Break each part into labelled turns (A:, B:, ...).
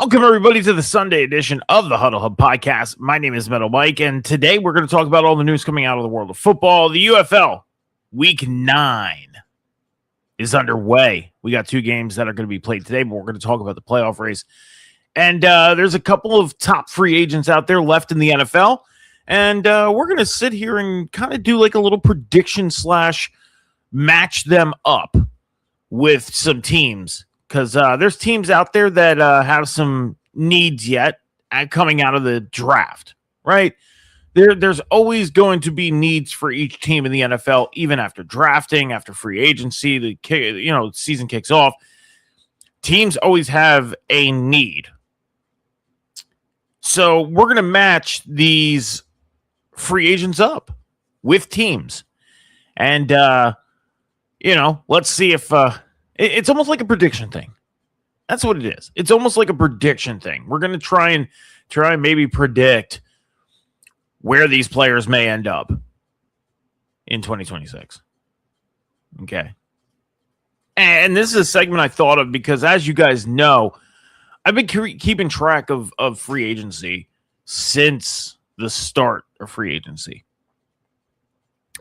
A: Welcome, everybody, to the Sunday edition of the Huddle Hub podcast. My name is Metal Mike, and today we're going to talk about all the news coming out of the world of football. The UFL Week 9 is underway. We got 2 games that are going to be played today, but we're going to talk about the playoff race. And there's a couple of top free agents out there left in the NFL, and we're going to sit here and kind of do like a little prediction / match them up with some teams. Because there's teams out there that have some needs yet coming out of the draft, right? There's always going to be needs for each team in the NFL, even after drafting, after free agency, the season kicks off. Teams always have a need. So we're going to match these free agents up with teams. And, let's see if... it's almost like a prediction thing. That's what it is. It's almost like a prediction thing. We're going to try and maybe predict where these players may end up in 2026. Okay. And this is a segment I thought of because, as you guys know, I've been keeping track of free agency since the start of free agency.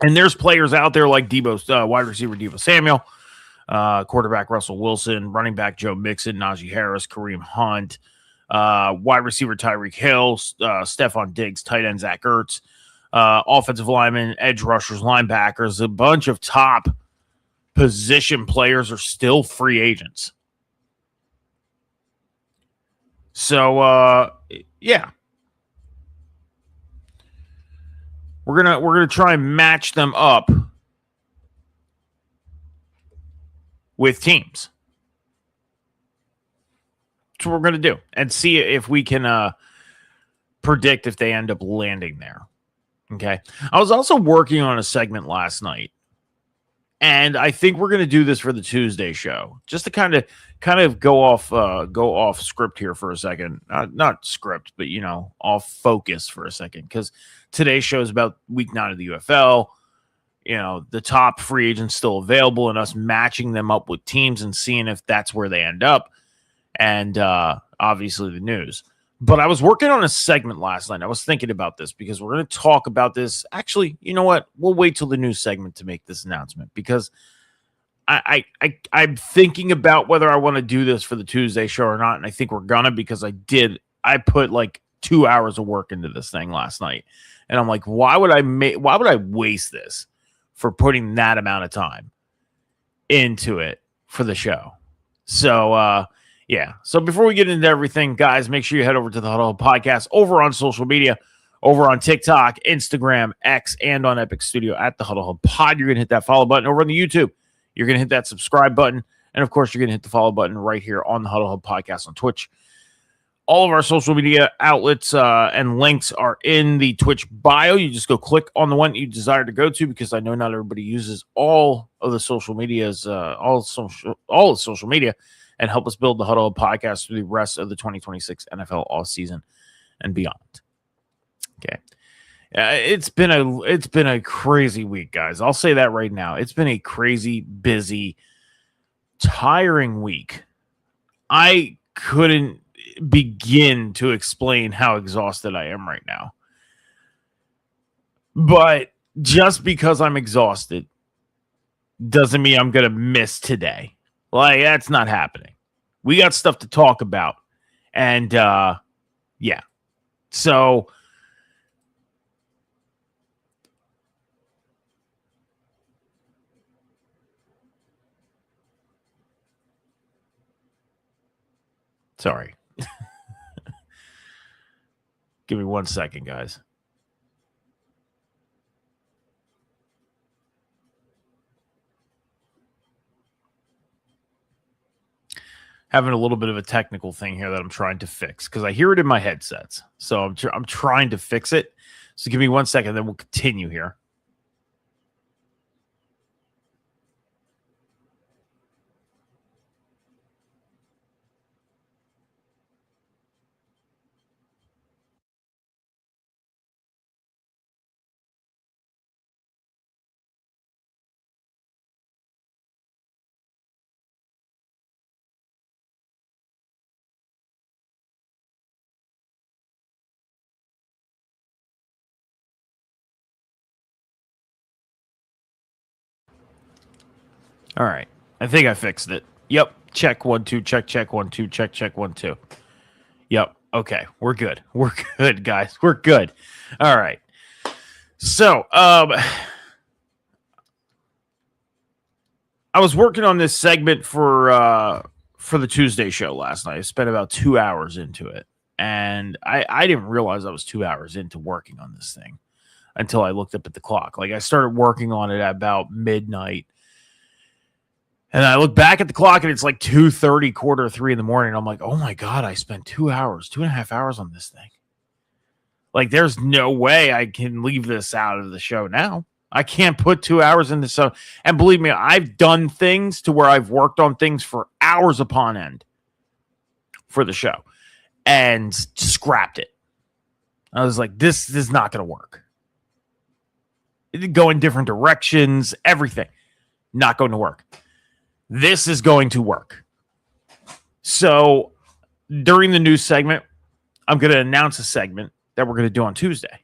A: And there's players out there like wide receiver Deebo Samuel, quarterback Russell Wilson, running back Joe Mixon, Najee Harris, Kareem Hunt, wide receiver Tyreek Hill, Stephon Diggs, tight end Zach Ertz, offensive linemen, edge rushers, linebackers. A bunch of top position players are still free agents. So, yeah. We're gonna try and match them up with teams. That's what we're going to do and see if we can predict if they end up landing there. Okay. I was also working on a segment last night, and I think we're going to do this for the Tuesday show, just to kind of go off script here for a second. Not script, but off focus for a second, because today's show is about Week 9 of the UFL. The top free agents still available and us matching them up with teams and seeing if that's where they end up. And obviously the news. But I was working on a segment last night. I was thinking about this because we're going to talk about this. Actually, you know what? We'll wait till the news segment to make this announcement because I'm thinking about whether I want to do this for the Tuesday show or not. And I think we're going to, because I put like 2 hours of work into this thing last night. And I'm like, why would I waste this for putting that amount of time into it for the show? So, yeah. So before we get into everything, guys, make sure you head over to the Huddle Podcast over on social media, over on TikTok, Instagram, X, and on Epic Studio at the Huddle Hub Pod. You're going to hit that follow button over on the YouTube. You're going to hit that subscribe button. And, of course, you're going to hit the follow button right here on the Huddle Hub Podcast on Twitch. All of our social media outlets and links are in the Twitch bio. You just go click on the one you desire to go to, because I know not everybody uses all of the social medias, all of social media, and help us build the Huddle podcast through the rest of the 2026 NFL offseason and beyond. Okay. It's been a crazy week, guys. I'll say that right now. It's been a crazy, busy, tiring week. I couldn't begin to explain how exhausted I am right now. But just because I'm exhausted doesn't mean I'm going to miss today. Like, that's not happening. We got stuff to talk about. And, yeah. So, sorry. Give me 1 second, guys. Having a little bit of a technical thing here that I'm trying to fix because I hear it in my headsets. So I'm trying to fix it. So give me 1 second, then we'll continue here. All right. I think I fixed it. Yep. Check 1 2. Check 1 2. Check 1 2. Yep. Okay. We're good. We're good, guys. We're good. All right. So, I was working on this segment for the Tuesday show last night. I spent about 2 hours into it, and I didn't realize I was 2 hours into working on this thing until I looked up at the clock. Like, I started working on it at about midnight, and I look back at the clock, and it's like 2:30, 2:45 in the morning. I'm like, oh my God, I spent 2 hours, 2.5 hours on this thing. Like, there's no way I can leave this out of the show now. I can't put 2 hours into so. And believe me, I've done things to where I've worked on things for hours upon end for the show and scrapped it. I was like, this is not going to work. It go in different directions, everything. Not going to work. This is going to work. So during the news segment, I'm going to announce a segment that we're going to do on Tuesday,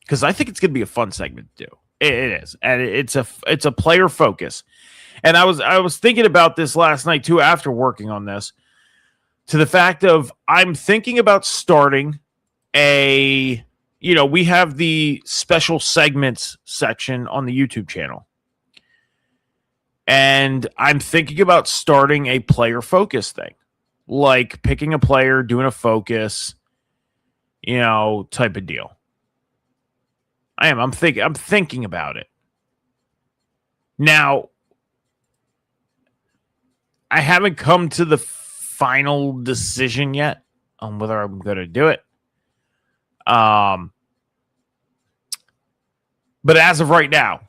A: because I think it's going to be a fun segment to do. It is, and it's a player focus. And I was thinking about this last night too, after working on this, to the fact of I'm thinking about starting we have the special segments section on the YouTube channel, and I'm thinking about starting a player focus thing, like picking a player, doing a focus, type of deal. I'm thinking about it. Now, I haven't come to the final decision yet on whether I'm going to do it. But as of right now,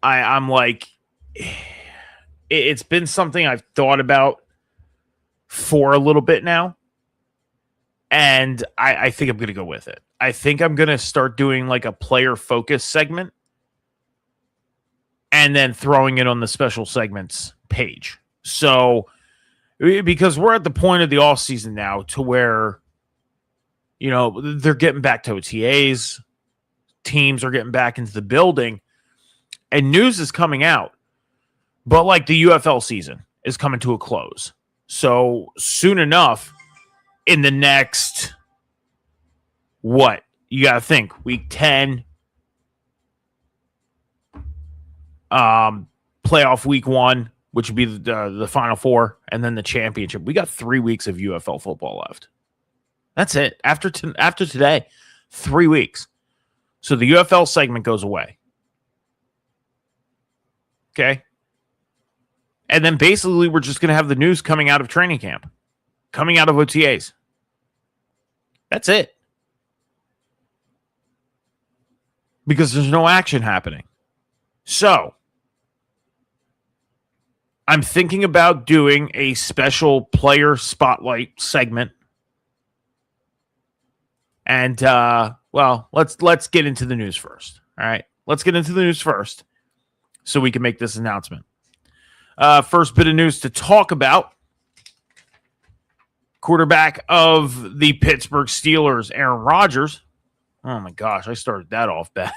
A: I'm like, it's been something I've thought about for a little bit now. And I think I'm going to go with it. I think I'm going to start doing like a player focus segment and then throwing it on the special segments page. So, because we're at the point of the off season now to where, they're getting back to OTAs, teams are getting back into the building, and news is coming out. But like the UFL season is coming to a close. So soon enough, in the next, what? You got to think, week 10, playoff week 1, which would be the Final Four, and then the championship. We got 3 weeks of UFL football left. That's it. After today, 3 weeks. So the UFL segment goes away. Okay? And then basically we're just going to have the news coming out of training camp, coming out of OTAs. That's it. Because there's no action happening. So, I'm thinking about doing a special player spotlight segment. And, let's get into the news first. All right? Let's get into the news first so we can make this announcement. First bit of news to talk about. Quarterback of the Pittsburgh Steelers, Aaron Rodgers. Oh, my gosh, I started that off bad.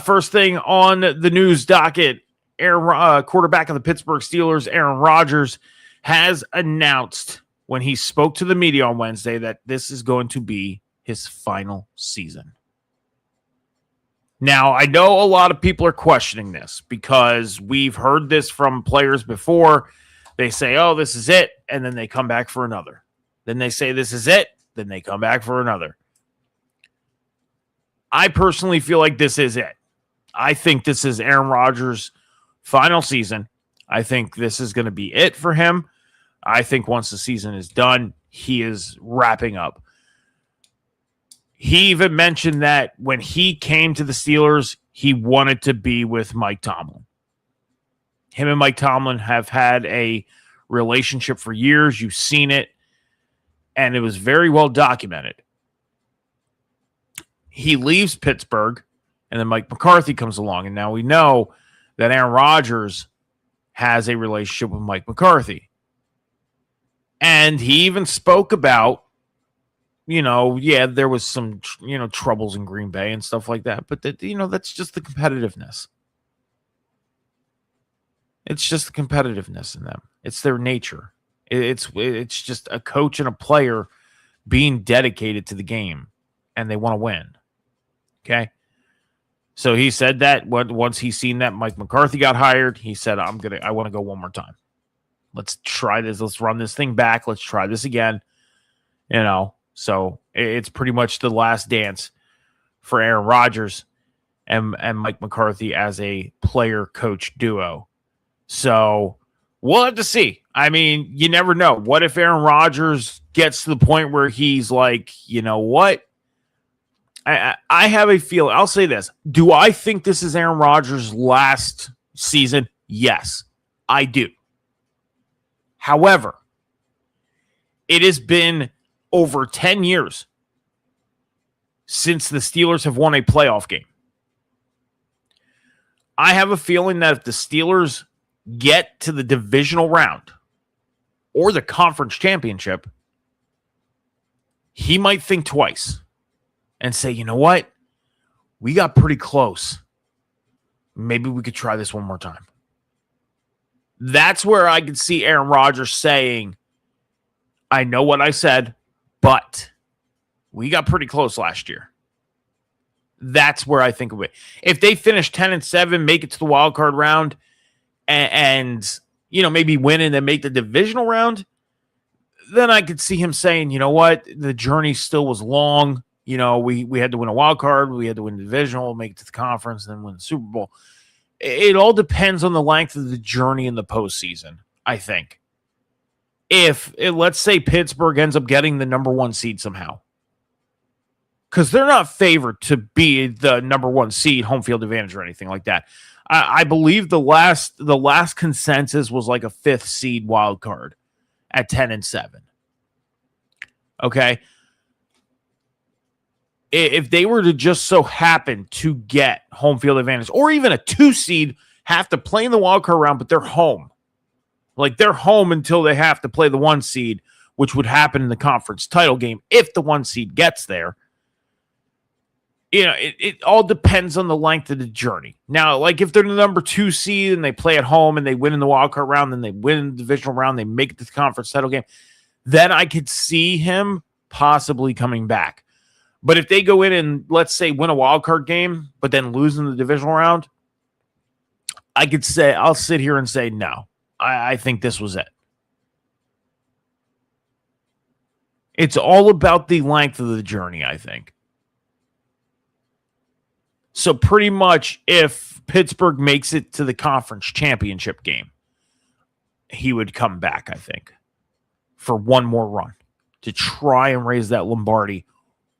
A: First thing on the news docket, quarterback of the Pittsburgh Steelers, Aaron Rodgers, has announced when he spoke to the media on Wednesday that this is going to be his final season. Now, I know a lot of people are questioning this because we've heard this from players before. They say, oh, this is it, and then they come back for another. Then they say this is it, then they come back for another. I personally feel like this is it. I think this is Aaron Rodgers' final season. I think this is going to be it for him. I think once the season is done, he is wrapping up. He even mentioned that when he came to the Steelers, he wanted to be with Mike Tomlin. Him and Mike Tomlin have had a relationship for years. You've seen it, and it was very well documented. He leaves Pittsburgh, and then Mike McCarthy comes along, and now we know that Aaron Rodgers has a relationship with Mike McCarthy. And he even spoke about, there was some, troubles in Green Bay and stuff like that, but that's just the competitiveness. It's just the competitiveness in them. It's their nature. It's just a coach and a player being dedicated to the game, and they want to win. Okay. So he said that once he's seen that Mike McCarthy got hired, he said, I want to go one more time. Let's try this. Let's run this thing back. Let's try this again. So it's pretty much the last dance for Aaron Rodgers and Mike McCarthy as a player-coach duo. So we'll have to see. I mean, you never know. What if Aaron Rodgers gets to the point where he's like, you know what? I have a feeling. I'll say this. Do I think this is Aaron Rodgers' last season? Yes, I do. However, it has been over 10 years since the Steelers have won a playoff game. I have a feeling that if the Steelers get to the divisional round or the conference championship, he might think twice and say, you know what? We got pretty close. Maybe we could try this one more time. That's where I could see Aaron Rodgers saying, I know what I said, but we got pretty close last year. That's where I think of it. If they finish 10-7, make it to the wild card round, and maybe win and then make the divisional round, then I could see him saying, you know what, the journey still was long. We had to win a wild card, we had to win the divisional, make it to the conference, and then win the Super Bowl. It all depends on the length of the journey in the postseason, I think. Let's say Pittsburgh ends up getting the number one seed somehow, because they're not favored to be the number one seed, home field advantage or anything like that. I believe the last consensus was like a fifth seed wild card at 10-7. Okay. If they were to just so happen to get home field advantage, or even a 2 seed, have to play in the wild card round, but they're home. Like, they're home until they have to play the 1 seed, which would happen in the conference title game if the 1 seed gets there. It all depends on the length of the journey. Now, like, if they're the number 2 seed and they play at home and they win in the wild card round, then they win in the divisional round, they make it to the conference title game, then I could see him possibly coming back. But if they go in and, let's say, win a wild card game, but then lose in the divisional round, I'll sit here and say, no, I think this was it. It's all about the length of the journey, I think. So pretty much if Pittsburgh makes it to the conference championship game, he would come back, I think, for one more run to try and raise that Lombardi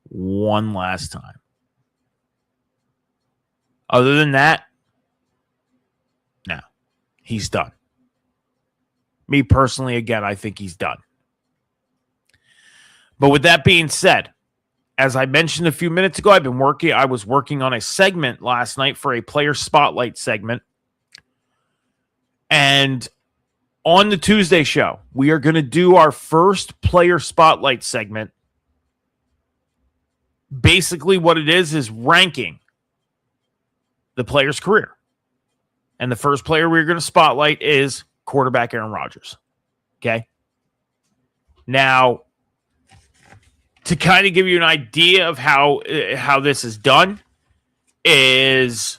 A: one last time. Other than that, no, he's done. Me personally, again, I think he's done. But with that being said, as I mentioned a few minutes ago, I was working on a segment last night for a player spotlight segment. And on the Tuesday show, we are going to do our first player spotlight segment. Basically, what it is ranking the player's career. And the first player we're going to spotlight is quarterback Aaron Rodgers. Okay? Now, to kind of give you an idea of how this is done, is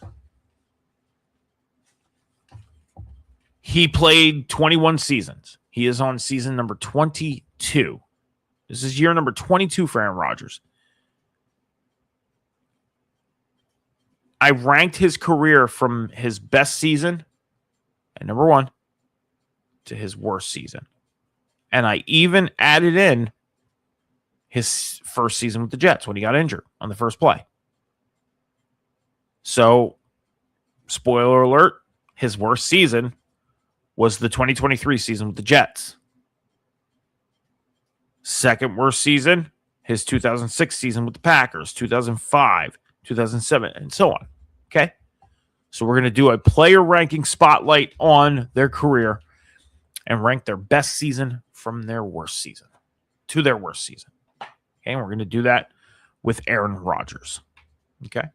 A: he played 21 seasons. He is on season number 22. This is year number 22 for Aaron Rodgers. I ranked his career from his best season at number 1 to his worst season. And I even added in his first season with the Jets when he got injured on the first play. So, spoiler alert, his worst season was the 2023 season with the Jets. Second worst season, his 2006 season with the Packers, 2005, 2007, and so on. Okay? So we're going to do a player ranking spotlight on their career and rank their best season from their worst season to their worst season. Okay? And we're going to do that with Aaron Rodgers. Okay?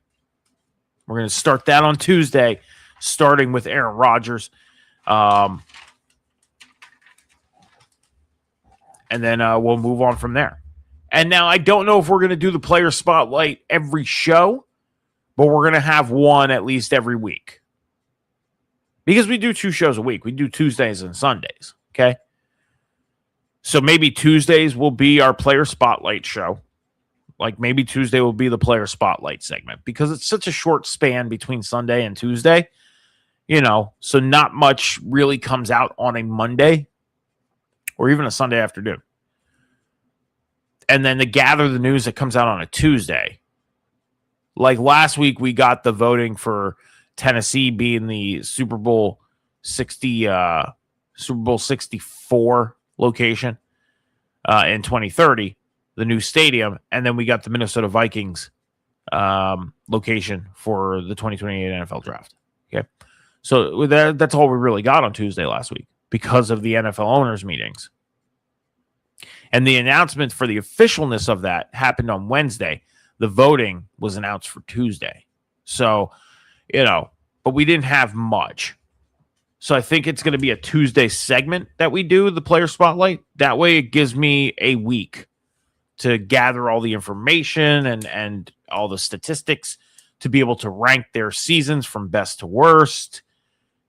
A: We're going to start that on Tuesday, starting with Aaron Rodgers. And then we'll move on from there. And now I don't know if we're going to do the player spotlight every show, but we're going to have one at least every week. Because we do 2 shows a week. We do Tuesdays and Sundays, okay? So maybe Tuesdays will be our player spotlight show. Like maybe Tuesday will be the player spotlight segment because it's such a short span between Sunday and Tuesday, so not much really comes out on a Monday or even a Sunday afternoon. And then to gather the news that comes out on a Tuesday. Like last week, we got the voting for Tennessee being the Super Bowl 64 location in 2030, the new stadium. And then we got the Minnesota Vikings location for the 2028 NFL draft. Okay. So that's all we really got on Tuesday last week because of the NFL owners meetings. And the announcement for the officialness of that happened on Wednesday. The voting was announced for Tuesday. So, but we didn't have much. So I think it's going to be a Tuesday segment that we do, the player spotlight. That way it gives me a week to gather all the information and all the statistics to be able to rank their seasons from best to worst.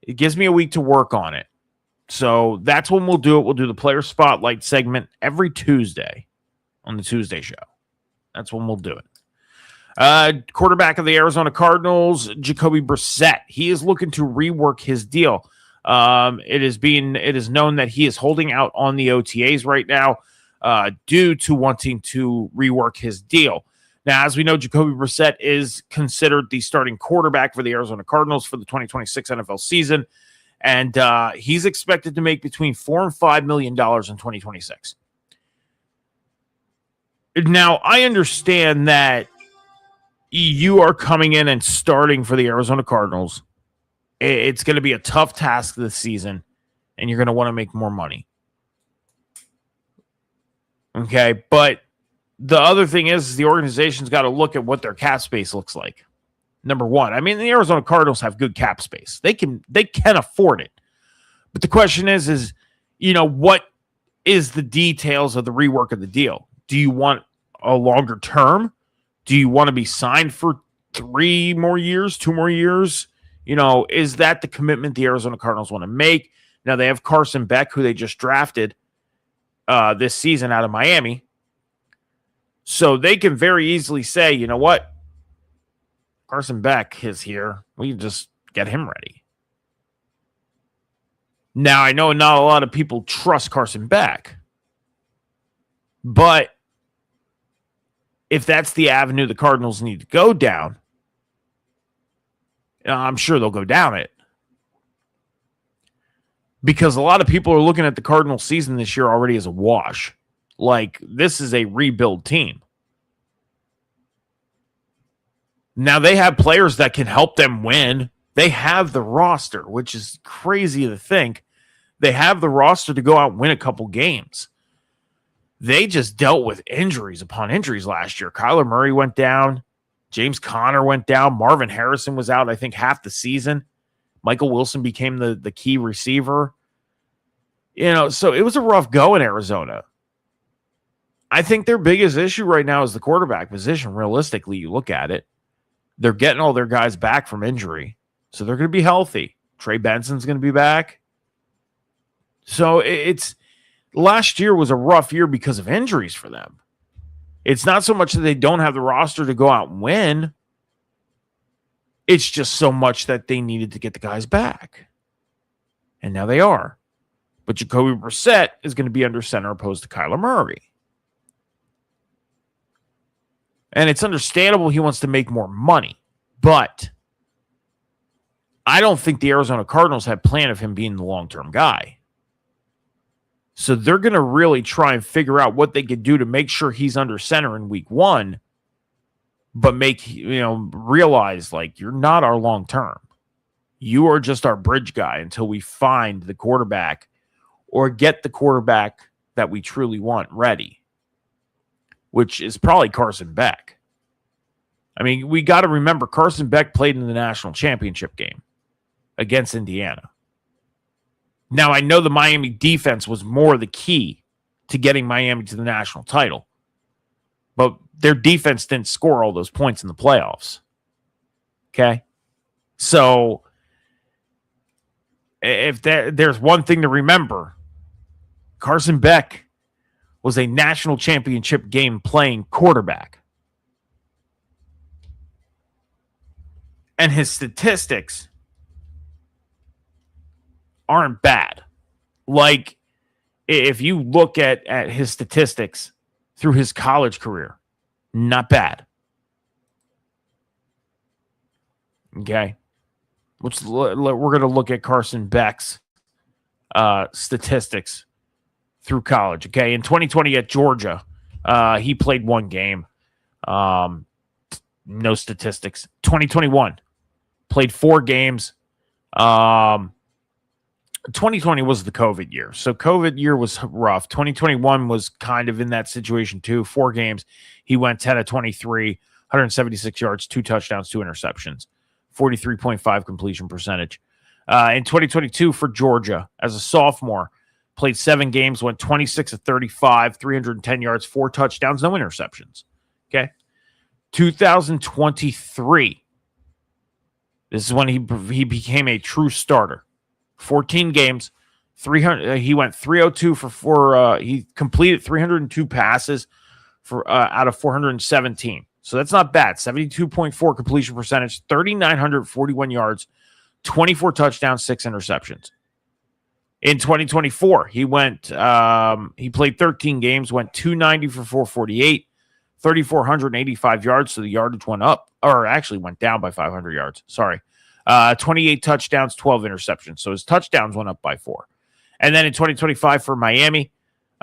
A: It gives me a week to work on it. So that's when we'll do it. We'll do the player spotlight segment every Tuesday on the Tuesday show. That's when we'll do it. Quarterback of the Arizona Cardinals, Jacoby Brissett. He is looking to rework his deal. It is known that he is holding out on the OTAs right now due to wanting to rework his deal. Now, as we know, Jacoby Brissett is considered the starting quarterback for the Arizona Cardinals for the 2026 NFL season. And he's expected to make between $4 and $5 million in 2026. Now, I understand that you are coming in and starting for the Arizona Cardinals. It's going to be a tough task this season, and you're going to want to make more money. Okay, but the other thing is the organization's got to look at what their cap space looks like. Number one, I mean, the Arizona Cardinals have good cap space. They can afford it. But the question is, what is the details of the rework of the deal? Do you want a longer term? Do you want to be signed for 3 more years, 2 more years? Is that the commitment the Arizona Cardinals want to make? Now, they have Carson Beck, who they just drafted this season out of Miami. So they can very easily say, you know what? Carson Beck is here. We can just get him ready. Now, I know not a lot of people trust Carson Beck, but if that's the avenue the Cardinals need to go down, I'm sure they'll go down it. Because a lot of people are looking at the Cardinals season this year already as a wash. Like, this is a rebuild team. Now, they have players that can help them win. They have the roster, which is crazy to think. They have the roster to go out and win a couple games. They just dealt with injuries upon injuries last year. Kyler Murray went down. James Conner went down. Marvin Harrison was out, I think, half the season. Michael Wilson became the key receiver. So it was a rough go in Arizona. I think their biggest issue right now is the quarterback position. Realistically, you look at it. They're getting all their guys back from injury, so they're going to be healthy. Trey Benson's going to be back. So it's last year was a rough year because of injuries for them. It's not so much that they don't have the roster to go out and win. It's just so much that they needed to get the guys back. And now they are. But Jacoby Brissett is going to be under center opposed to Kyler Murray. And it's understandable he wants to make more money. But I don't think the Arizona Cardinals had planned of him being the long-term guy. So they're going to really try and figure out what they could do to make sure he's under center in week 1, but realize, like, you're not our long-term. You are just our bridge guy until we find the quarterback or get the quarterback that we truly want ready, which is probably Carson Beck. I mean, we got to remember Carson Beck played in the national championship game against Indiana. Now, I know the Miami defense was more the key to getting Miami to the national title, but their defense didn't score all those points in the playoffs. Okay? So, if there's one thing to remember, Carson Beck was a national championship game playing quarterback. And his statistics aren't bad. Like, if you look at his statistics through his college career, not bad. Okay. We're going to look at Carson Beck's statistics through college. Okay. In 2020 at Georgia, he played one game. No statistics. 2021, played 4 games. 2020 was the COVID year. So COVID year was rough. 2021 was kind of in that situation too. 4 games. He went 10 of 23, 176 yards, 2 touchdowns, 2 interceptions, 43.5 completion percentage. In 2022 for Georgia as a sophomore, played 7 games, went 26 of 35, 310 yards, 4 touchdowns, no interceptions. Okay. 2023. This is when he became a true starter. 14 games, 300. He went 302 for he completed 302 passes for out of 417. So that's not bad. 72.4 completion percentage, 3,941 yards, 24 touchdowns, 6 interceptions. In 2024, he played 13 games, went 290 for 448, 3,485 yards. So the yardage went up, or actually went down by 500 yards. Sorry. 28 touchdowns, 12 interceptions. So his touchdowns went up by 4. And then in 2025 for Miami,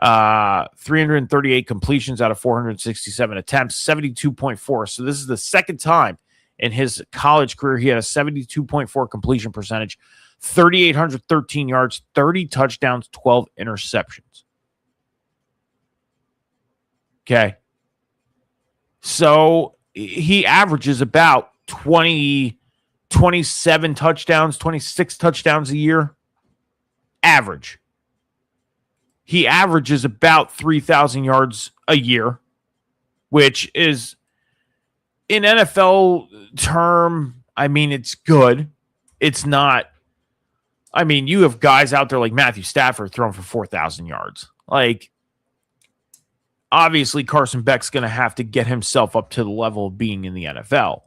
A: 338 completions out of 467 attempts, 72.4. So this is the second time in his college career he had a 72.4 completion percentage, 3,813 yards, 30 touchdowns, 12 interceptions. Okay. So he averages about 27 touchdowns, 26 touchdowns a year. Average. He averages about 3,000 yards a year, which is, in NFL term, I mean, it's good. It's not, I mean, you have guys out there like Matthew Stafford throwing for 4,000 yards. Like, obviously, Carson Beck's going to have to get himself up to the level of being in the NFL.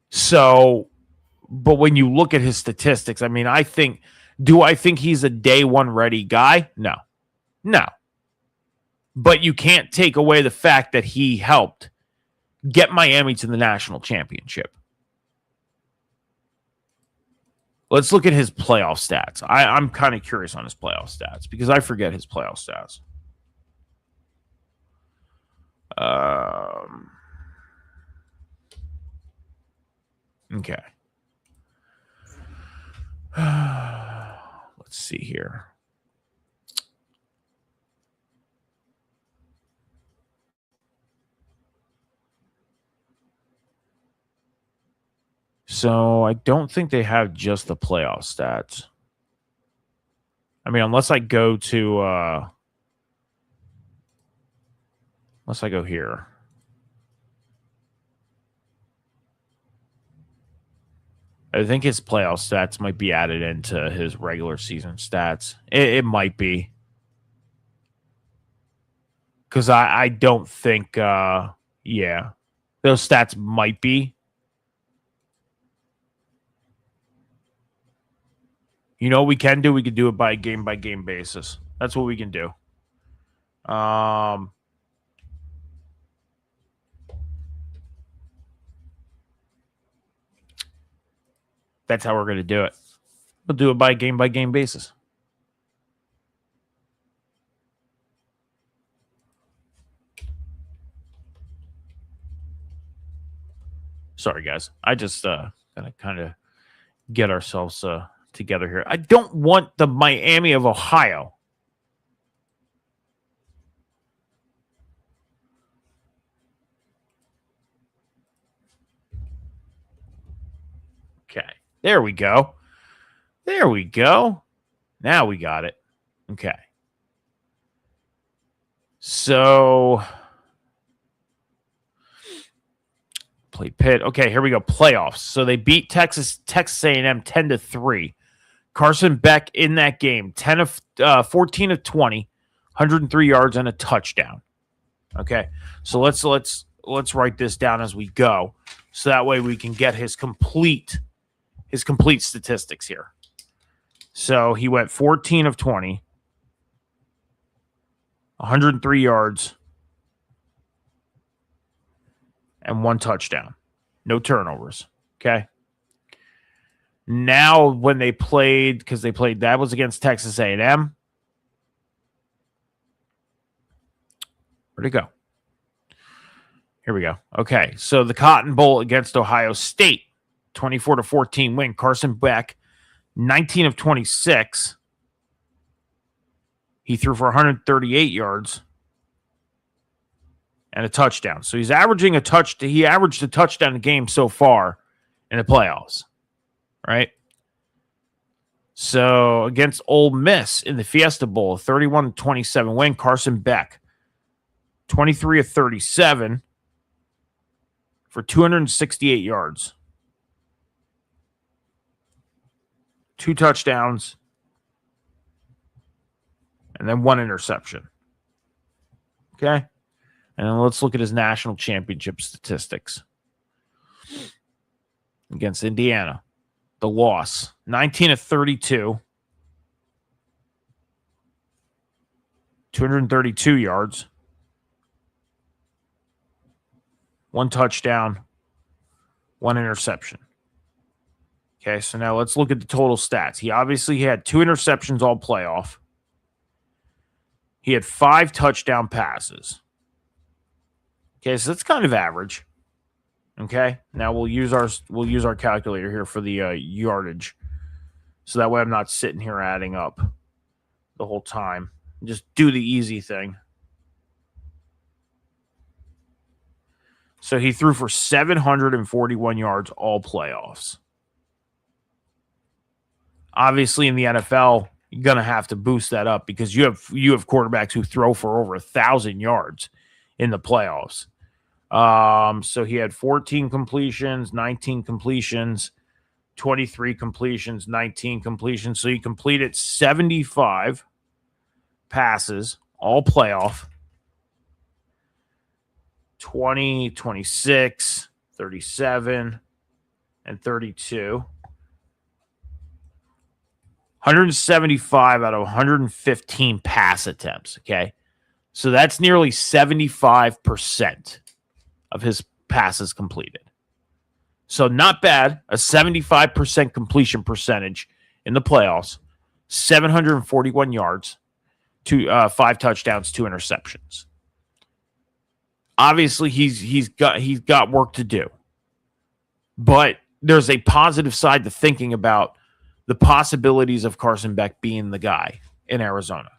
A: So, but when you look at his statistics, I mean, do I think he's a day one ready guy? No. But you can't take away the fact that he helped get Miami to the national championship. Let's look at his playoff stats. I'm kind of curious on his playoff stats because I forget his playoff stats. Okay. Let's see here. So I don't think they have just the playoff stats. I mean, unless I go here. I think his playoff stats might be added into his regular season stats. It might be. Because I don't think, those stats might be. You know what we can do? We could do it by game basis. That's what we can do. That's how we're going to do it. We'll do it by game basis. Sorry, guys. I just gotta kind of get ourselves together here. I don't want the Miami of Ohio. Okay, there we go. There we go. Now we got it. Okay. So play Pitt. Okay, here we go. Playoffs. So they beat Texas A&M 10-3. Carson Beck in that game, 14 of 20, 103 yards and a touchdown. Okay, so let's write this down as we go, so that way we can get his complete statistics here. So he went 14 of 20, 103 yards, and 1 touchdown. No turnovers. Okay. Now, when they played, that was against Texas A&M. Where'd it go? Here we go. Okay, so the Cotton Bowl against Ohio State, 24-14 win. Carson Beck, 19 of 26. He threw for 138 yards and a touchdown. So he's averaging he averaged a touchdown a game so far in the playoffs. Right? So against Ole Miss in the Fiesta Bowl, 31-27 win. Carson Beck, 23 of 37 for 268 yards. 2 touchdowns and then 1 interception. Okay? And then let's look at his national championship statistics. Against Indiana. The loss, 19 of 32, 232 yards, 1 touchdown, 1 interception. Okay, so now let's look at the total stats. He obviously had 2 interceptions all playoff. He had 5 touchdown passes. Okay, so that's kind of average. Okay, now we'll use our calculator here for the yardage, so that way I'm not sitting here adding up the whole time. Just do the easy thing. So he threw for 741 yards all playoffs. Obviously, in the NFL, you're gonna have to boost that up because you have quarterbacks who throw for over 1,000 yards in the playoffs. So he had 14 completions, 19 completions, 23 completions, 19 completions. So he completed 75 passes, all playoff. 20, 26, 37, and 32. 175 out of 115 pass attempts, okay? So that's nearly 75% of his passes completed. So not bad, a 75% completion percentage in the playoffs, 741 yards, 5 touchdowns, 2 interceptions. Obviously, he's got work to do. But there's a positive side to thinking about the possibilities of Carson Beck being the guy in Arizona.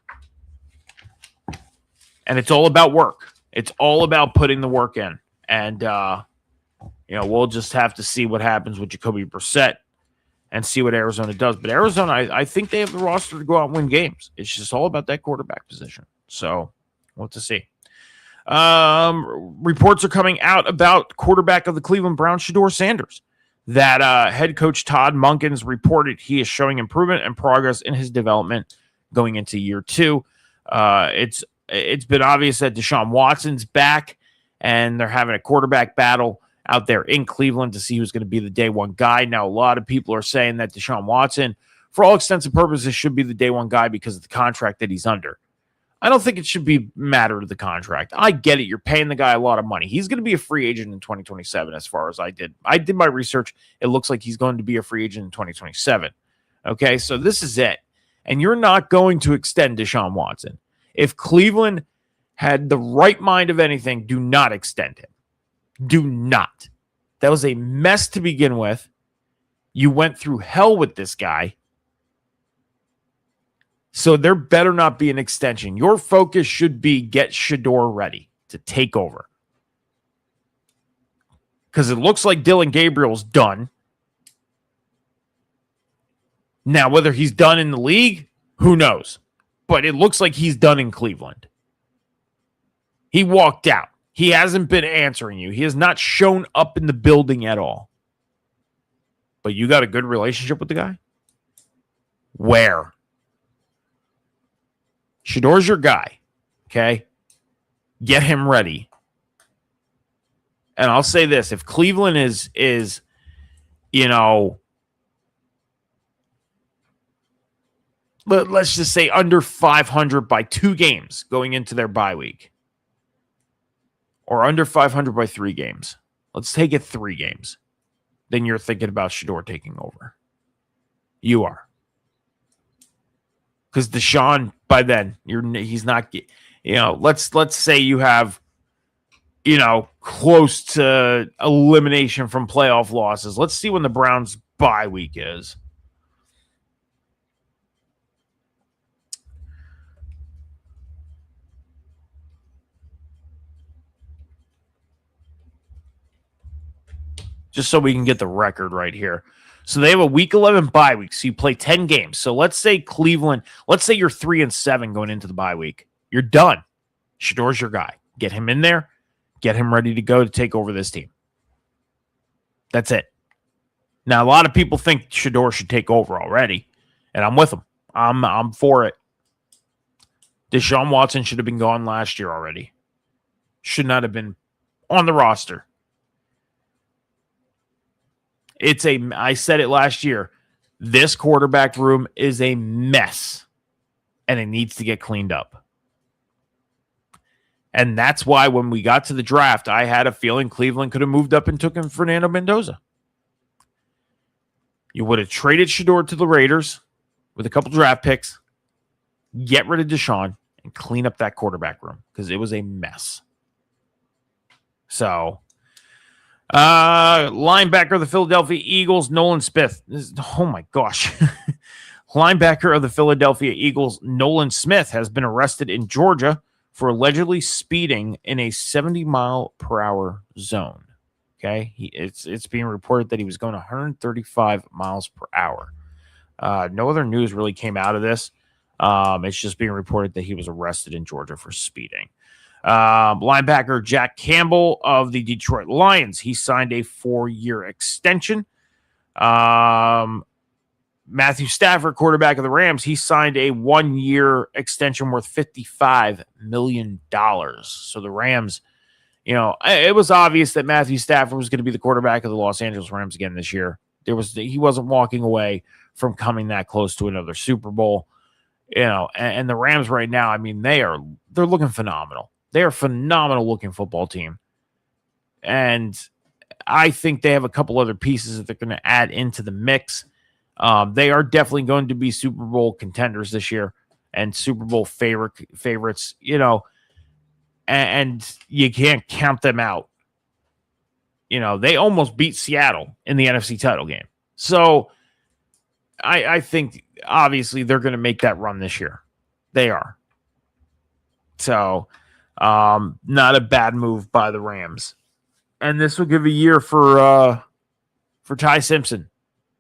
A: And it's all about work. It's all about putting the work in. And, we'll just have to see what happens with Jacoby Brissett and see what Arizona does. But Arizona, I think they have the roster to go out and win games. It's just all about that quarterback position. So we'll have to see. Reports are coming out about quarterback of the Cleveland Browns, Shedeur Sanders. That head coach Todd Monken's reported he is showing improvement and progress in his development going into year 2. It's been obvious that Deshaun Watson's back, and they're having a quarterback battle out there in Cleveland to see who's going to be the day one guy. Now, a lot of people are saying that Deshaun Watson, for all extents and purposes, should be the day one guy because of the contract that he's under. I don't think it should be matter to the contract. I get it. You're paying the guy a lot of money. He's going to be a free agent in 2027 as far as I did. I did my research. It looks like he's going to be a free agent in 2027. Okay, so this is it. And you're not going to extend Deshaun Watson. If Cleveland had the right mind of anything, do not extend him. Do not. That was a mess to begin with. You went through hell with this guy. So there better not be an extension. Your focus should be get Shedeur ready to take over. Because it looks like Dylan Gabriel's done. Now, whether he's done in the league, who knows? But it looks like he's done in Cleveland. He walked out. He hasn't been answering you. He has not shown up in the building at all. But you got a good relationship with the guy? Where? Shador's your guy, okay? Get him ready. And I'll say this, if Cleveland is let's just say under 500 by 2 games going into their bye week, or under 500 by 3 games, let's take it 3 games, then you're thinking about Shador taking over. You are. Because Deshaun, by then, he's not, let's say you have, close to elimination from playoff losses. Let's see when the Browns' bye week is. Just so we can get the record right here. So they have a week 11 bye week. So you play 10 games. So let's say Cleveland, let's say you're 3-7 going into the bye week. You're done. Shador's your guy. Get him in there. Get him ready to go to take over this team. That's it. Now, a lot of people think Shador should take over already, and I'm with them. I'm for it. Deshaun Watson should have been gone last year already. Should not have been on the roster. I said it last year. This quarterback room is a mess, and it needs to get cleaned up. And that's why when we got to the draft, I had a feeling Cleveland could have moved up and took him Fernando Mendoza. You would have traded Shador to the Raiders with a couple draft picks, get rid of Deshaun, and clean up that quarterback room because it was a mess. So, linebacker of the Philadelphia Eagles, Nolan Smith. Oh my gosh. Linebacker of the Philadelphia Eagles, Nolan Smith, has been arrested in Georgia for allegedly speeding in a 70-mile-per-hour zone. Okay, it's being reported that he was going 135 miles per hour. No other news really came out of this. It's just being reported that he was arrested in Georgia for speeding. Linebacker Jack Campbell of the Detroit Lions. He signed a 4-year extension. Matthew Stafford, quarterback of the Rams, he signed a 1-year extension worth $55 million. So the Rams, it was obvious that Matthew Stafford was going to be the quarterback of the Los Angeles Rams again this year. He wasn't walking away from coming that close to another Super Bowl. And the Rams right now, I mean, they're looking phenomenal. They are a phenomenal looking football team. And I think they have a couple other pieces that they're going to add into the mix. They are definitely going to be Super Bowl contenders this year and Super Bowl favorites, and you can't count them out. They almost beat Seattle in the NFC title game. So I think obviously they're going to make that run this year. They are. So not a bad move by the Rams. And this will give a year for Ty Simpson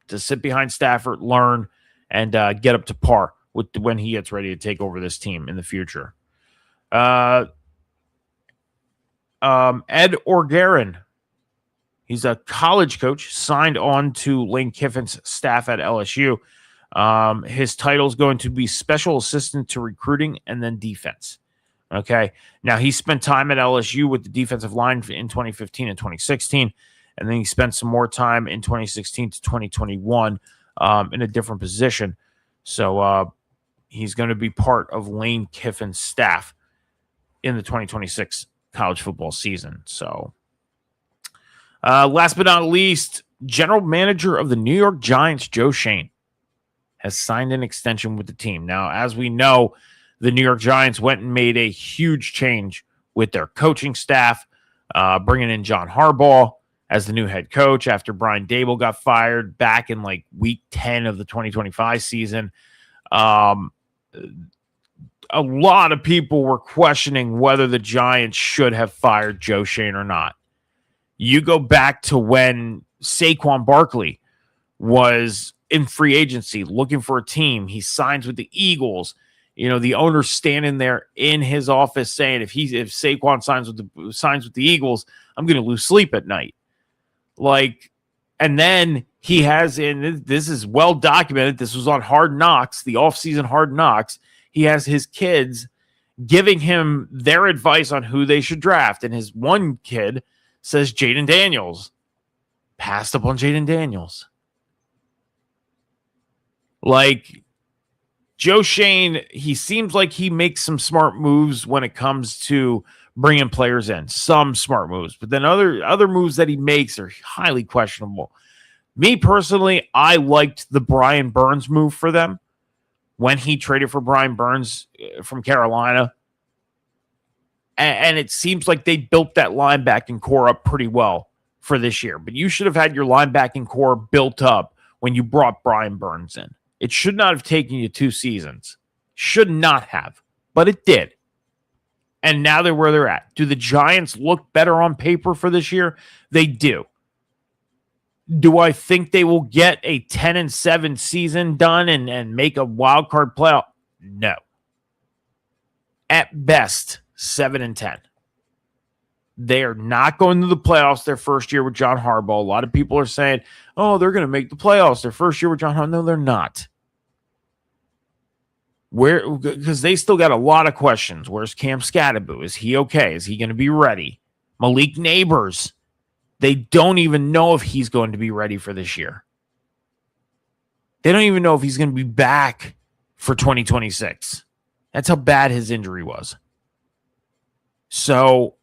A: to sit behind Stafford, learn, and get up to par with when he gets ready to take over this team in the future. Ed Orgeron, he's a college coach, signed on to Lane Kiffin's staff at LSU. His title is going to be special assistant to recruiting and then defense. Okay. Now, he spent time at LSU with the defensive line in 2015 and 2016. And then he spent some more time in 2016 to 2021 in a different position. So he's going to be part of Lane Kiffin's staff in the 2026 college football season. So last but not least, general manager of the New York Giants, Joe Schoen, has signed an extension with the team. Now, as we know, the New York Giants went and made a huge change with their coaching staff, bringing in John Harbaugh as the new head coach after Brian Daboll got fired back in like week 10 of the 2025 season. A lot of people were questioning whether the Giants should have fired Joe Schoen or not. You go back to when Saquon Barkley was in free agency looking for a team. He signs with the Eagles. You know, the owner's standing there in his office saying, if Saquon signs with the Eagles, I'm going to lose sleep at night. Like, and then he has, and this is well documented, this was on Hard Knocks, the offseason Hard Knocks. He has his kids giving him their advice on who they should draft. And his one kid says Jaden Daniels. Passed up on Jaden Daniels. Like, Joe Schoen, he seems like he makes some smart moves when it comes to bringing players in. Some smart moves. But then other moves that he makes are highly questionable. Me personally, I liked the Brian Burns move for them when he traded for Brian Burns from Carolina. And it seems like they built that linebacking core up pretty well for this year. But you should have had your linebacking core built up when you brought Brian Burns in. It should not have taken you 2 seasons. Should not have. But it did. And now they're where they're at. Do the Giants look better on paper for this year? They do. Do I think they will get a 10-7 season done and make a wild card playoff? No. At best, 7-10. They are not going to the playoffs their first year with John Harbaugh. A lot of people are saying, oh, they're going to make the playoffs their first year with John Harbaugh. No, they're not. Because they still got a lot of questions. Where's Cam Scatterbo? Is he okay? Is he going to be ready? Malik Neighbors. They don't even know if he's going to be ready for this year. They don't even know if he's going to be back for 2026. That's how bad his injury was. So,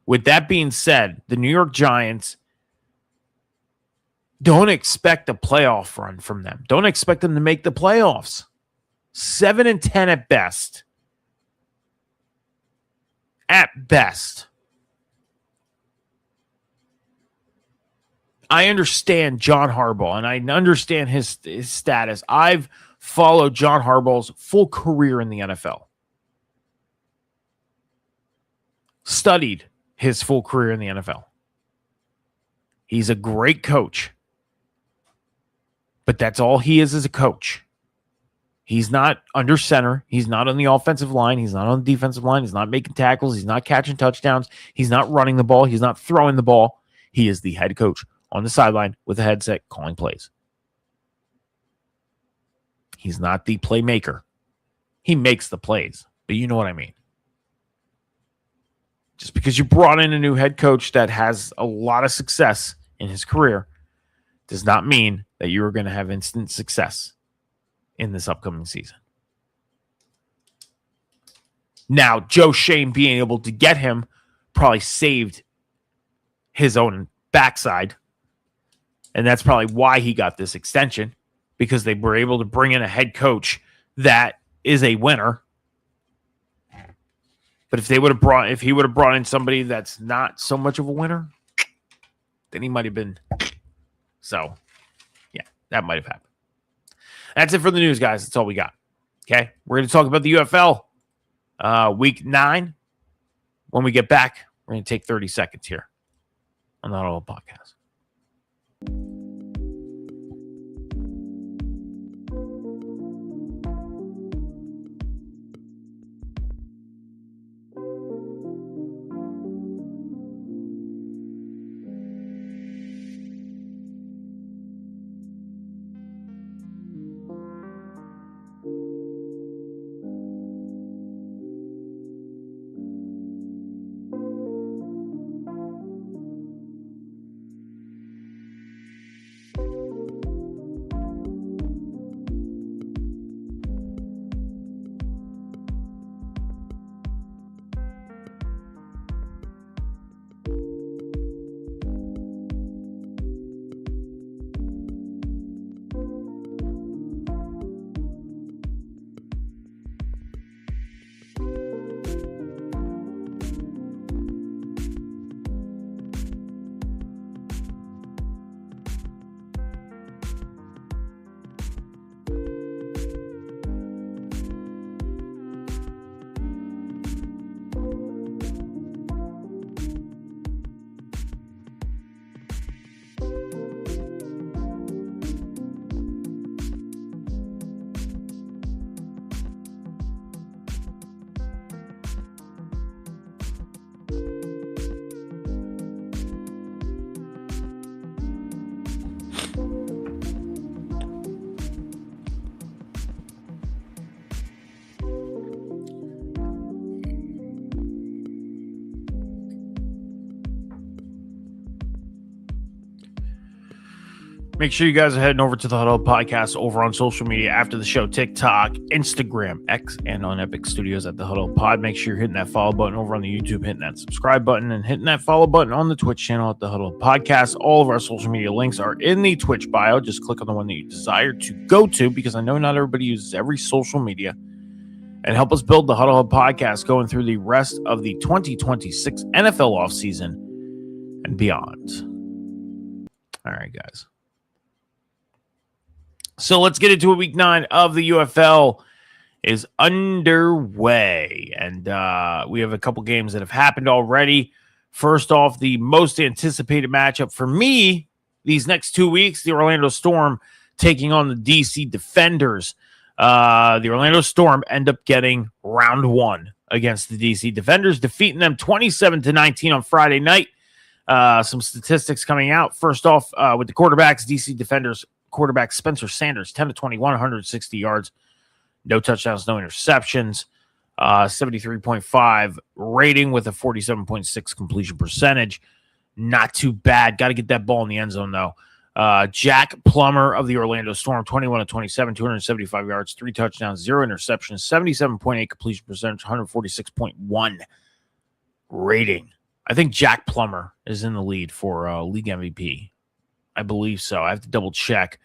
A: with that being said, the New York Giants, don't expect a playoff run from them. Don't expect them to make the playoffs. 7-10 at best. At best. I understand John Harbaugh, and I understand his status. I've followed John Harbaugh's full career in the NFL. Studied his full career in the NFL. He's a great coach. But that's all he is as a coach. He's not under center. He's not on the offensive line. He's not on the defensive line. He's not making tackles. He's not catching touchdowns. He's not running the ball. He's not throwing the ball. He is the head coach on the sideline with a headset calling plays. He's not the playmaker. He makes the plays, but you know what I mean. Just because you brought in a new head coach that has a lot of success in his career does not mean that you're going to have instant success in this upcoming season. Now, Joe Schoen being able to get him probably saved his own backside. And that's probably why he got this extension, because they were able to bring in a head coach that is a winner. But if he would have brought in somebody that's not so much of a winner, then he might have been. So, yeah, that might have happened. That's it for the news, guys. That's all we got. Okay, we're going to talk about the UFL week 9. When we get back, we're going to take 30 seconds here on Not All Podcast. Make sure you guys are heading over to the Huddle Podcast over on social media after the show, TikTok, Instagram, X, and on Epic Studios at the Huddle Pod. Make sure you're hitting that follow button over on the YouTube, hitting that subscribe button, and hitting that follow button on the Twitch channel at the Huddle Podcast. All of our social media links are in the Twitch bio. Just click on the one that you desire to go to, because I know not everybody uses every social media, and help us build the Huddle Hub Podcast going through the rest of the 2026 NFL offseason and beyond. All right, guys. So let's get into it. Week 9 of the UFL is underway, and we have a couple games that have happened already. First off, the most anticipated matchup for me these next 2 weeks, the Orlando Storm taking on the DC Defenders. The Orlando Storm end up getting round 1 against the DC Defenders, defeating them 27-19 on Friday night. Some statistics coming out. First off, with the quarterbacks, DC Defenders quarterback Spencer Sanders, 10-21, 160 yards, no touchdowns, no interceptions, 73.5 rating with a 47.6 completion percentage. Not too bad. Got to get that ball in the end zone, though. Jack Plummer of the Orlando Storm, 21-27, 275 yards, 3 touchdowns, 0 interceptions, 77.8 completion percentage, 146.1 rating. I think Jack Plummer is in the lead for league MVP. I believe so. I have to double check,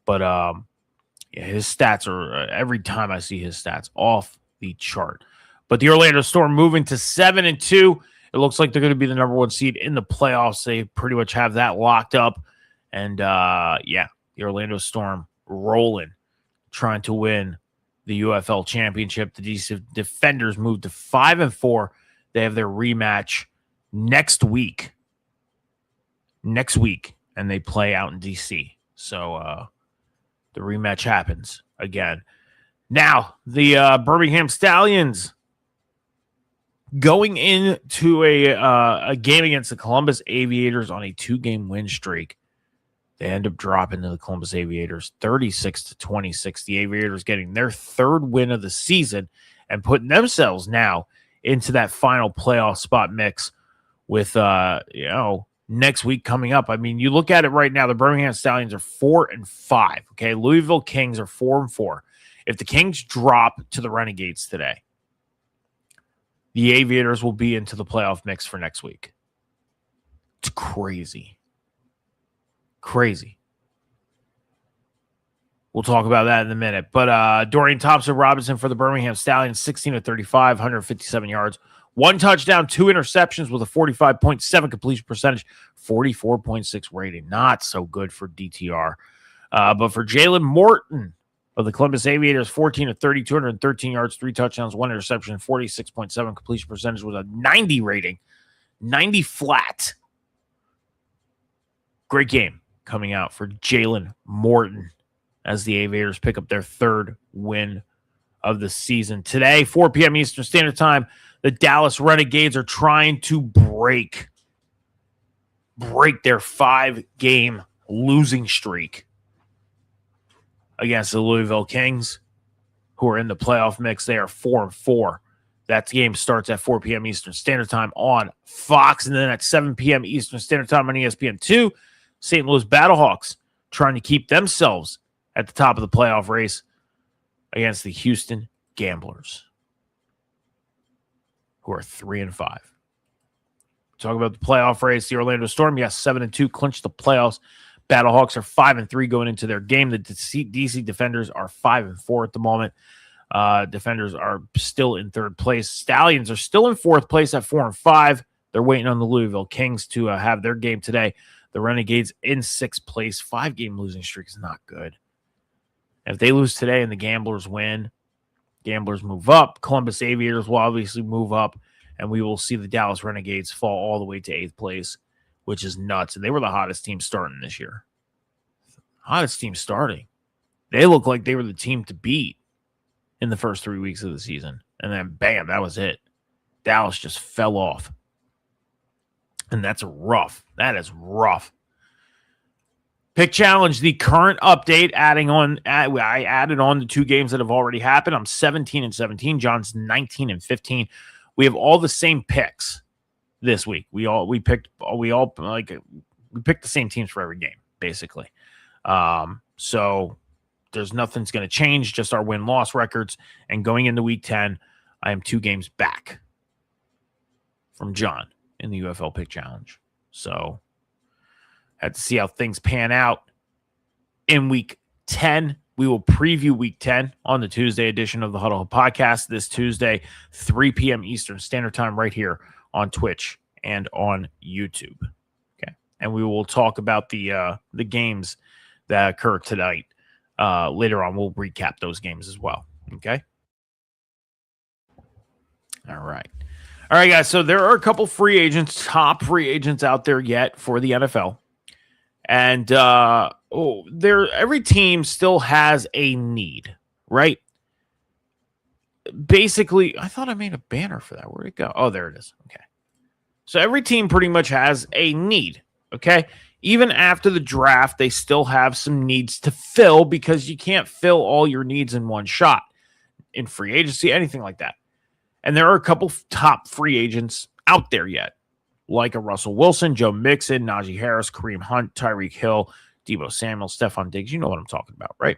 A: but yeah, his stats are every time I see his stats off the chart. But the Orlando Storm moving to 7-2. It looks like they're going to be the number 1 seed in the playoffs. They pretty much have that locked up. And yeah, the Orlando Storm rolling, trying to win the UFL championship. The DC Defenders moved to 5-4. They have their rematch next week. And they play out in DC. So the rematch happens again. Now, the Birmingham Stallions going into a game against the Columbus Aviators on a 2-game win streak. They end up dropping to the Columbus Aviators 36-26. The Aviators getting their 3rd win of the season and putting themselves now into that final playoff spot mix with next week coming up. I mean, you look at it right now, the Birmingham Stallions are 4-5. Okay, Louisville Kings are 4-4. If the Kings drop to the Renegades today, the Aviators will be into the playoff mix for next week. It's crazy. Crazy. We'll talk about that in a minute. But Dorian Thompson-Robinson for the Birmingham Stallions, 16-35, 157 yards. 1 touchdown, 2 interceptions with a 45.7 completion percentage, 44.6 rating. Not so good for DTR. But for Jalen Morton of the Columbus Aviators, 14-30, 213 yards, 3 touchdowns, 1 interception, 46.7 completion percentage with a 90 rating. 90 flat. Great game coming out for Jalen Morton as the Aviators pick up their 3rd win of the season. Today, 4 p.m. Eastern Standard Time, the Dallas Renegades are trying to break their 5-game losing streak against the Louisville Kings, who are in the playoff mix. They are 4-4. That game starts at 4 p.m. Eastern Standard Time on Fox, and then at 7 p.m. Eastern Standard Time on ESPN2, St. Louis Battlehawks trying to keep themselves at the top of the playoff race against the Houston Gamblers, who are 3-5. Talk about the playoff race. The Orlando Storm, yes, 7-2, clinched the playoffs. Battlehawks are 5-3 going into their game. The DC Defenders are 5-4 at the moment. Defenders are still in 3rd place. Stallions are still in 4th place at 4-5. They're waiting on the Louisville Kings to have their game today. The Renegades in 6th place. 5-game losing streak is not good. If they lose today and the Gamblers win, Gamblers move up. Columbus Aviators will obviously move up, and we will see the Dallas Renegades fall all the way to 8th place, which is nuts. And they were the hottest team starting this year. Hottest team starting. They look like they were the team to beat in the first 3 weeks of the season. And then, bam, that was it. Dallas just fell off. And that's rough. That is rough. Pick challenge, the current update, I added on the 2 games that have already happened. I'm 17-17. John's 19-15. We have all the same picks this week. We picked the same teams for every game, basically. So there's nothing's going to change, just our win-loss records. And going into week 10, I am 2 games back from John in the UFL Pick Challenge. So had to see how things pan out in week 10. We will preview week 10 on the Tuesday edition of the Huddle Podcast this Tuesday, 3 p.m. Eastern Standard Time, right here on Twitch and on YouTube. Okay. And we will talk about the games that occur tonight. Later on, we'll recap those games as well. Okay. All right. All right, guys. So there are a couple free agents, top free agents out there yet for the NFL. And every team still has a need, right? Basically, I thought I made a banner for that. Where'd it go? Oh, there it is. Okay. So every team pretty much has a need, okay? Even after the draft, they still have some needs to fill because you can't fill all your needs in one shot in free agency, anything like that. And there are a couple top free agents out there yet, like a Russell Wilson, Joe Mixon, Najee Harris, Kareem Hunt, Tyreek Hill, Deebo Samuel, Stephon Diggs. You know what I'm talking about, right?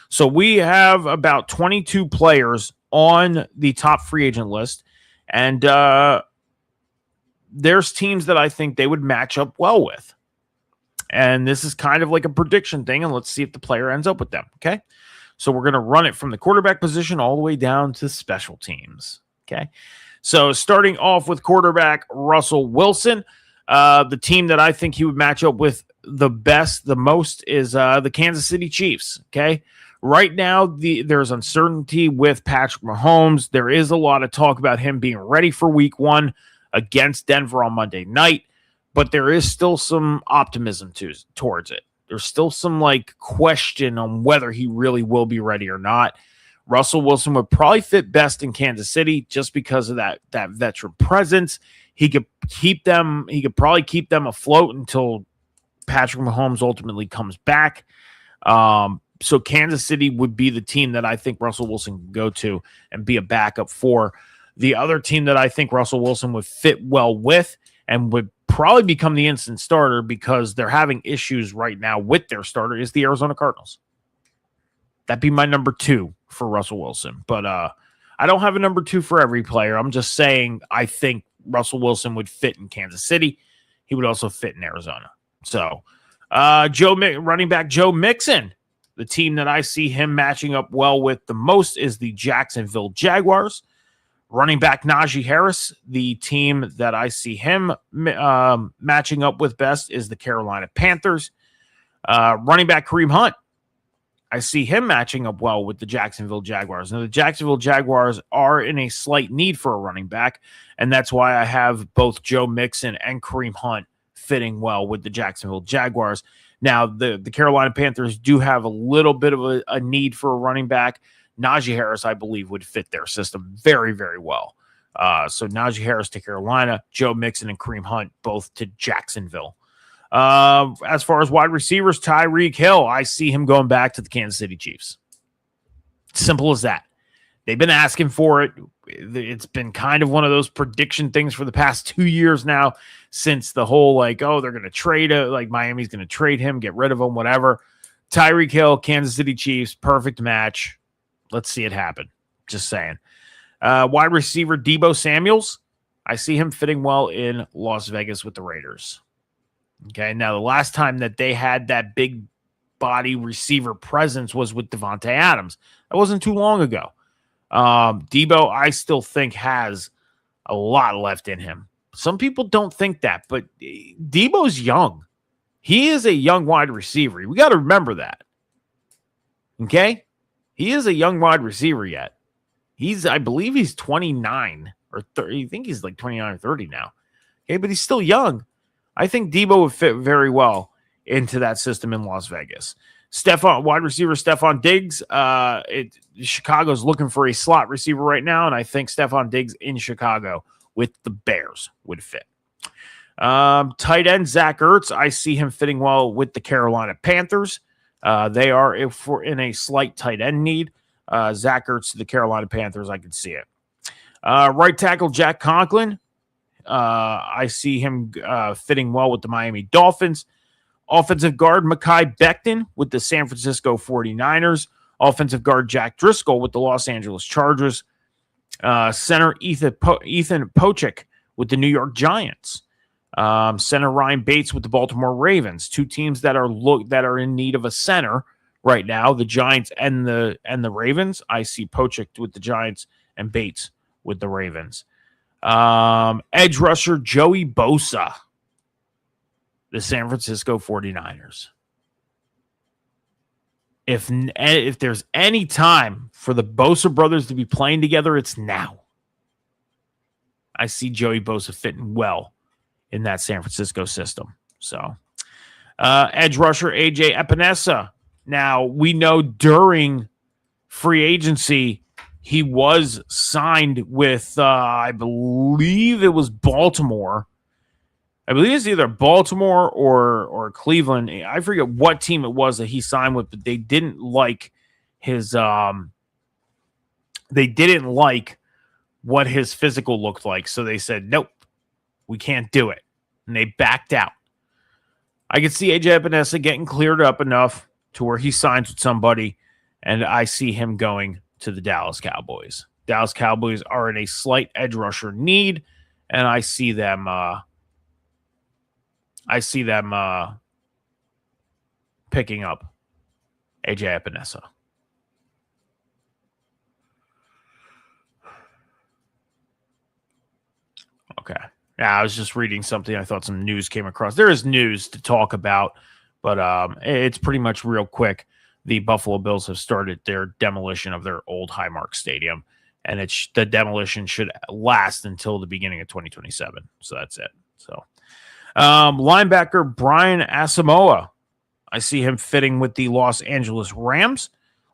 A: So we have about 22 players on the top free agent list. And there's teams that I think they would match up well with. And this is kind of like a prediction thing. And let's see if the player ends up with them, okay? So we're going to run it from the quarterback position all the way down to special teams, okay? So starting off with quarterback Russell Wilson, the team that I think he would match up with the most is the Kansas City Chiefs, okay? Right now, there's uncertainty with Patrick Mahomes. There is a lot of talk about him being ready for week 1 against Denver on Monday night, but there is still some optimism towards it. There's still some question on whether he really will be ready or not. Russell Wilson would probably fit best in Kansas City just because of that veteran presence. He could probably keep them afloat until Patrick Mahomes ultimately comes back. So Kansas City would be the team that I think Russell Wilson can go to and be a backup for. The other team that I think Russell Wilson would fit well with and would probably become the instant starter because they're having issues right now with their starter is the Arizona Cardinals. That'd be my number 2 for Russell Wilson. But I don't have a number 2 for every player. I'm just saying I think Russell Wilson would fit in Kansas City. He would also fit in Arizona. So running back Joe Mixon, the team that I see him matching up well with the most is the Jacksonville Jaguars. Running back Najee Harris, the team that I see him matching up with best is the Carolina Panthers. Running back Kareem Hunt, I see him matching up well with the Jacksonville Jaguars. Now, the Jacksonville Jaguars are in a slight need for a running back, and that's why I have both Joe Mixon and Kareem Hunt fitting well with the Jacksonville Jaguars. Now, the Carolina Panthers do have a little bit of a need for a running back. Najee Harris, I believe, would fit their system very, very well. So Najee Harris to Carolina, Joe Mixon and Kareem Hunt both to Jacksonville. As far as wide receivers, Tyreek Hill, I see him going back to the Kansas City Chiefs. Simple as that. They've been asking for it. It's been kind of one of those prediction things for the past 2 years now since the whole they're going to trade Miami's going to trade him, get rid of him, whatever. Tyreek Hill, Kansas City Chiefs, perfect match. Let's see it happen. Just saying. Wide receiver Deebo Samuels, I see him fitting well in Las Vegas with the Raiders. Okay, now the last time that they had that big body receiver presence was with Devontae Adams. That wasn't too long ago. Deebo, I still think, has a lot left in him. Some people don't think that, but Deebo's young. He is a young wide receiver. We got to remember that. Okay? He is a young wide receiver yet. I believe he's 29 or 30. I think he's 29 or 30 now. Okay, but he's still young. I think Deebo would fit very well into that system in Las Vegas. Wide receiver Stephon Diggs. Chicago's looking for a slot receiver right now, and I think Stephon Diggs in Chicago with the Bears would fit. Tight end Zach Ertz. I see him fitting well with the Carolina Panthers. They are in a slight tight end need. Zach Ertz to the Carolina Panthers, I can see it. Right tackle Jack Conklin. I see him fitting well with the Miami Dolphins. Offensive guard Mekhi Becton with the San Francisco 49ers. Offensive guard Jack Driscoll with the Los Angeles Chargers. Center Ethan Pochik with the New York Giants. Center Ryan Bates with the Baltimore Ravens. Two teams that are in need of a center right now, the Giants and the Ravens. I see Pochik with the Giants and Bates with the Ravens. Edge rusher Joey Bosa, the San Francisco 49ers. If there's any time for the Bosa brothers to be playing together, it's now. I see Joey Bosa fitting well in that San Francisco system. So, edge rusher AJ Epinesa. Now, we know during free agency, he was signed with, I believe it was Baltimore. I believe it's either Baltimore or Cleveland. I forget what team it was that he signed with, but they didn't like his they didn't like what his physical looked like. So they said, nope, we can't do it. And they backed out. I could see AJ Epinesa getting cleared up enough to where he signs with somebody, and I see him going to the Dallas Cowboys. Dallas Cowboys are in a slight edge rusher need, and I see them picking up AJ Epinesa. Okay. Yeah, I was just reading something. I thought some news came across. There is news to talk about, but it's pretty much real quick. The Buffalo Bills have started their demolition of their old Highmark Stadium, and the demolition should last until the beginning of 2027. So that's it. So, linebacker Brian Asamoah, I see him fitting with the Los Angeles Rams.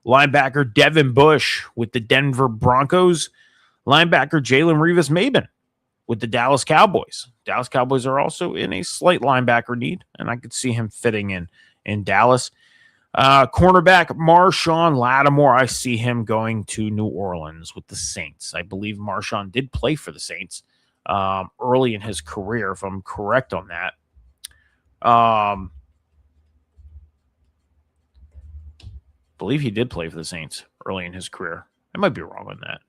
A: Linebacker Devin Bush with the Denver Broncos. Linebacker Jalen Revis-Maybin with the Dallas Cowboys. Dallas Cowboys are also in a slight linebacker need, and I could see him fitting in Dallas. Cornerback Marshawn Lattimore, I see him going to New Orleans with the Saints. I believe Marshawn did play for the Saints early in his career, if I'm correct on that. Believe he did play for the Saints early in his career. I might be wrong on that.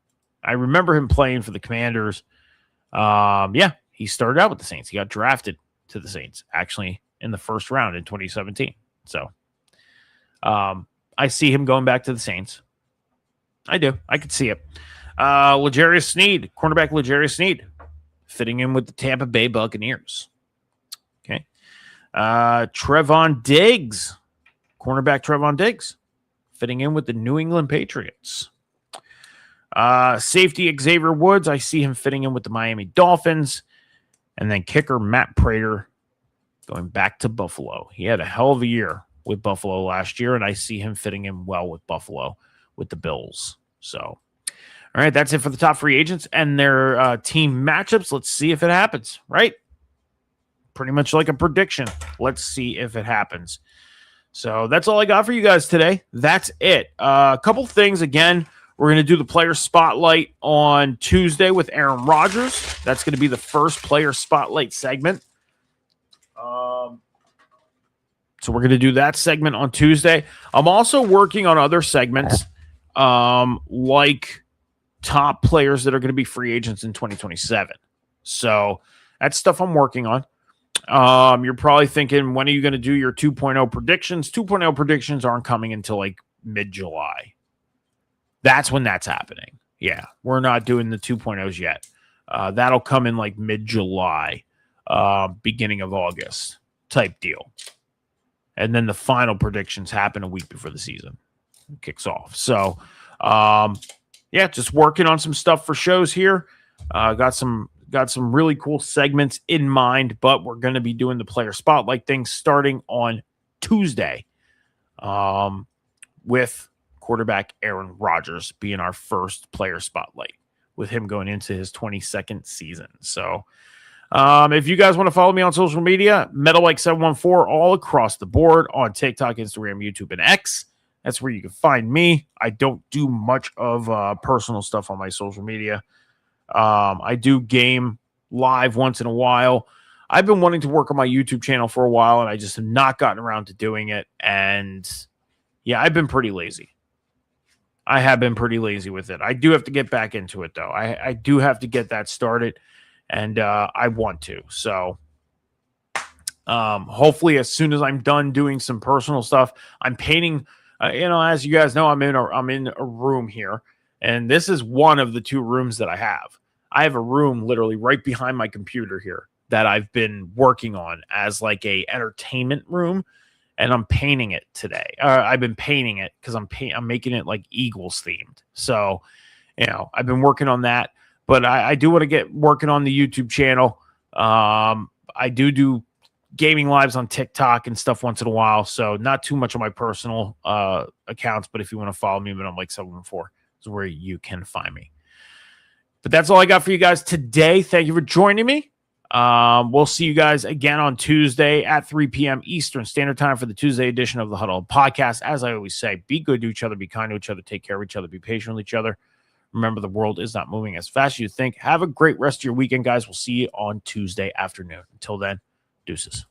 A: I remember him playing for the Commanders. Yeah, he started out with the Saints. He got drafted to the Saints, actually, in the first round in 2017. So, I see him going back to the Saints. I do. I could see it. L'Jarius Sneed, cornerback L'Jarius Sneed, fitting in with the Tampa Bay Buccaneers. Okay. Trevon Diggs, cornerback Trevon Diggs, fitting in with the New England Patriots. Safety Xavier Woods, I see him fitting in with the Miami Dolphins. And then kicker Matt Prater going back to Buffalo. He had a hell of a year with Buffalo last year, and I see him fitting in well with Buffalo with the Bills. So, all right, that's it for the top free agents and their team matchups. Let's see if it happens, right? Pretty much like a prediction. Let's see if it happens. So that's all I got for you guys today. That's it. A couple things. Again, we're going to do the player spotlight on Tuesday with Aaron Rodgers. That's going to be the first player spotlight segment. So we're going to do that segment on Tuesday. I'm also working on other segments, like top players that are going to be free agents in 2027. So that's stuff I'm working on. You're probably thinking, when are you going to do your 2.0 predictions? 2.0 predictions aren't coming until like mid-July. That's when that's happening. Yeah, we're not doing the 2.0s yet. That'll come in like mid-July, beginning of August type deal. And then the final predictions happen a week before the season kicks off. So, yeah, just working on some stuff for shows here. Got some really cool segments in mind, but we're going to be doing the player spotlight thing starting on Tuesday, with quarterback Aaron Rodgers being our first player spotlight, with him going into his 22nd season. So, if you guys want to follow me on social media, MetalLike714 all across the board on TikTok, Instagram, YouTube, and X. That's where you can find me. I don't do much of personal stuff on my social media. I do game live once in a while. I've been wanting to work on my YouTube channel for a while, and I just have not gotten around to doing it. And yeah, I've been pretty lazy. I have been pretty lazy with it. I do have to get back into it, though. I do have to get that started, and I want to. So hopefully, as soon as I'm done doing some personal stuff, I'm painting. As you guys know, I'm in a room here, and this is one of the 2 rooms that I have. I have a room literally right behind my computer here that I've been working on as like a entertainment room. And I'm painting it today. I've been painting it because I'm making it like Eagles themed. So, I've been working on that. But I do want to get working on the YouTube channel. I do gaming lives on TikTok and stuff once in a while. So not too much on my personal accounts. But if you want to follow me, but I'm like 714 is where you can find me. But that's all I got for you guys today. Thank you for joining me. We'll see you guys again on Tuesday at 3 p.m. Eastern Standard Time for the Tuesday edition of the Huddle Podcast. As I always say, be good to each other, be kind to each other, take care of each other, be patient with each other. Remember, the world is not moving as fast as you think. Have a great rest of your weekend, guys. We'll see you on Tuesday afternoon. Until then, deuces.